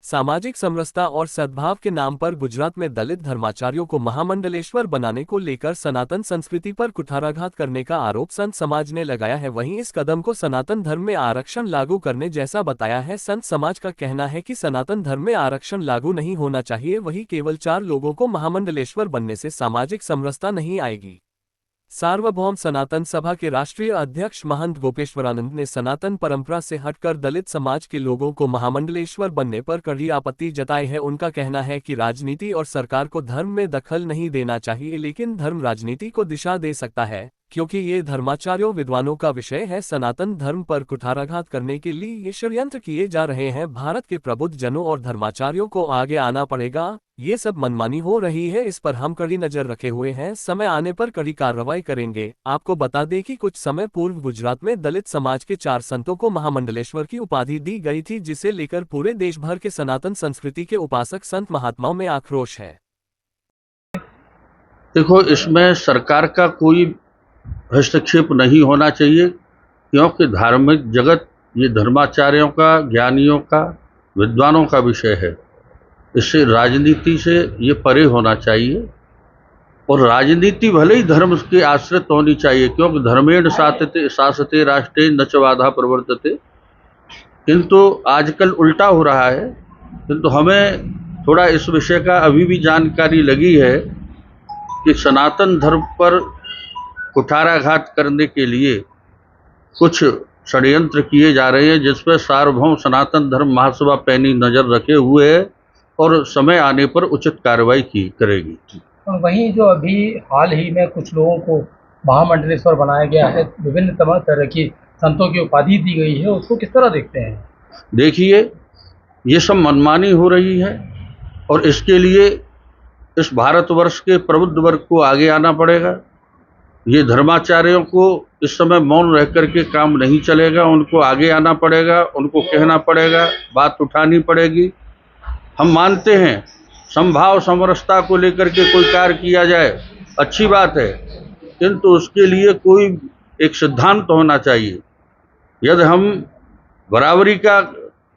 सामाजिक समरसता और सद्भाव के नाम पर गुजरात में दलित धर्माचार्यों को महामंडलेश्वर बनाने को लेकर सनातन संस्कृति पर कुठाराघात करने का आरोप संत समाज ने लगाया है। वहीं इस कदम को सनातन धर्म में आरक्षण लागू करने जैसा बताया है। संत समाज का कहना है कि सनातन धर्म में आरक्षण लागू नहीं होना चाहिए। वहीं केवल 4 लोगों को महामंडलेश्वर बनने से सामाजिक समरसता नहीं आएगी। सार्वभौम सनातन सभा के राष्ट्रीय अध्यक्ष महंत गोपेश्वरानंद ने सनातन परंपरा से हटकर दलित समाज के लोगों को महामंडलेश्वर बनने पर कड़ी आपत्ति जताई है। उनका कहना है कि राजनीति और सरकार को धर्म में दखल नहीं देना चाहिए, लेकिन धर्म राजनीति को दिशा दे सकता है, क्योंकि ये धर्माचार्यों विद्वानों का विषय है। सनातन धर्म पर कुठाराघात करने के लिए ये षड्यंत्र किए जा रहे हैं। भारत के प्रबुद्ध जनों और धर्माचार्यों को आगे आना पड़ेगा। ये सब मनमानी हो रही है, इस पर हम कड़ी नजर रखे हुए हैं। समय आने पर कड़ी कार्रवाई करेंगे। आपको बता दें कि कुछ समय पूर्व गुजरात में दलित समाज के 4 संतों को महामंडलेश्वर की उपाधि दी गई थी, जिसे लेकर पूरे देश भर के सनातन संस्कृति के उपासक संत महात्माओं में आक्रोश है। देखो, इसमें सरकार का कोई हस्तक्षेप नहीं होना चाहिए, क्योंकि धार्मिक जगत ये धर्माचार्यों का, ज्ञानियों का, विद्वानों का विषय है। इससे राजनीति से ये परे होना चाहिए। और राजनीति भले ही धर्म के आश्रित होनी चाहिए, क्योंकि धर्मेण शासते राष्ट्रे न च बाधा प्रवर्तते, किंतु आजकल उल्टा हो रहा है। किंतु हमें थोड़ा इस विषय का अभी भी जानकारी लगी है कि सनातन धर्म पर कुठाराघात करने के लिए कुछ षड्यंत्र किए जा रहे हैं, जिस पर सार्वभौम सनातन धर्म महासभा पैनी नज़र रखे हुए है और समय आने पर उचित कार्रवाई करेगी। वहीं जो अभी हाल ही में कुछ लोगों को महामंडलेश्वर बनाया गया है, विभिन्न तमाम तरह की संतों की उपाधि दी गई है, उसको किस तरह देखते हैं? देखिए, ये सब मनमानी हो रही है और इसके लिए इस भारतवर्ष के प्रबुद्ध वर्ग को आगे आना पड़ेगा। ये धर्माचार्यों को इस समय मौन रह कर के काम नहीं चलेगा, उनको आगे आना पड़ेगा, उनको कहना पड़ेगा, बात उठानी पड़ेगी। हम मानते हैं समभाव समरसता को लेकर के कोई कार्य किया जाए, अच्छी बात है, किंतु उसके लिए कोई एक सिद्धांत होना चाहिए। यदि हम बराबरी का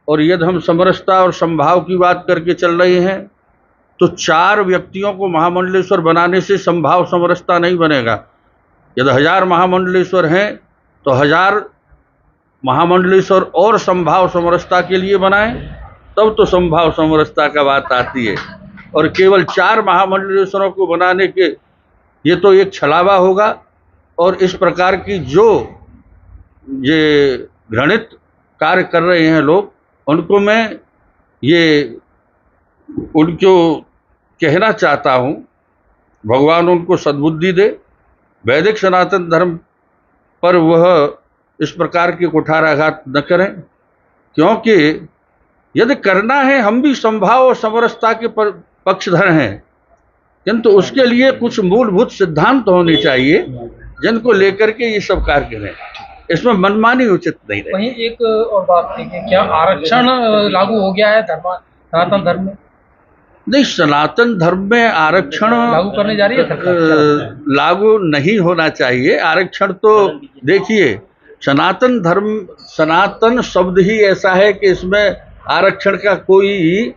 और यदि हम समरसता और समभाव की बात करके चल रहे हैं, तो 4 व्यक्तियों को महामंडलेश्वर बनाने से समभाव समरसता नहीं बनेगा। यदि 1000 महामंडलेश्वर हैं तो 1000 महामंडलेश्वर और समभाव समरसता के लिए बनाएं, तब तो समभाव समरसता का बात आती है। और केवल 4 महामंडलेश्वरों को बनाने के ये तो एक छलावा होगा। और इस प्रकार की जो ये घृणित कार्य कर रहे हैं लोग, उनको मैं उनको कहना चाहता हूँ, भगवान उनको सद्बुद्धि दे। वैदिक सनातन धर्म पर वह इस प्रकार के कुठाराघात न करें, क्योंकि यदि करना है, हम भी समभाव और समरसता के पक्षधर हैं, किंतु उसके लिए कुछ मूलभूत सिद्धांत होने चाहिए जिनको लेकर के ये सब कार्य करें। इसमें मनमानी उचित नहीं रहे। वहीं एक और बात थी कि क्या आरक्षण लागू हो गया है सनातन धर्म में? नहीं, सनातन धर्म में आरक्षण लागू करने जा रही है सरकार? लागू नहीं होना चाहिए आरक्षण। तो देखिए, सनातन धर्म, सनातन शब्द ही ऐसा है कि इसमें आरक्षण का कोई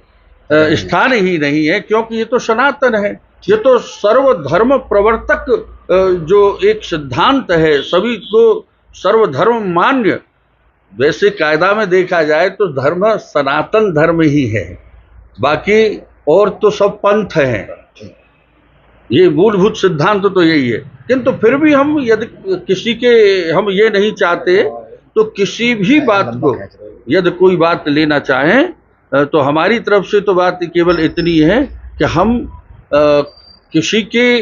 स्थान ही नहीं है, क्योंकि ये तो सनातन है। ये तो सर्वधर्म प्रवर्तक जो एक सिद्धांत है, सभी को सर्वधर्म मान्य। वैसे कायदा में देखा जाए तो धर्म सनातन धर्म ही है, बाकी और तो सब पंथ हैं। ये मूलभूत सिद्धांत तो यही है। किंतु फिर भी हम यदि हम ये नहीं चाहते, तो किसी भी बात को यदि कोई बात लेना चाहें, तो हमारी तरफ से तो बात केवल इतनी है कि हम किसी की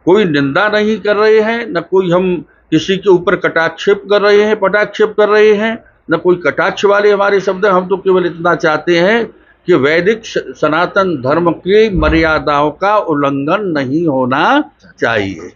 कोई निंदा नहीं कर रहे हैं, न कोई हम किसी के ऊपर पटाक्षेप कर रहे हैं, न कोई कटाक्ष वाले हमारे शब्द हैं। हम तो केवल इतना चाहते हैं कि वैदिक सनातन धर्म की मर्यादाओं का उल्लंघन नहीं होना चाहिए।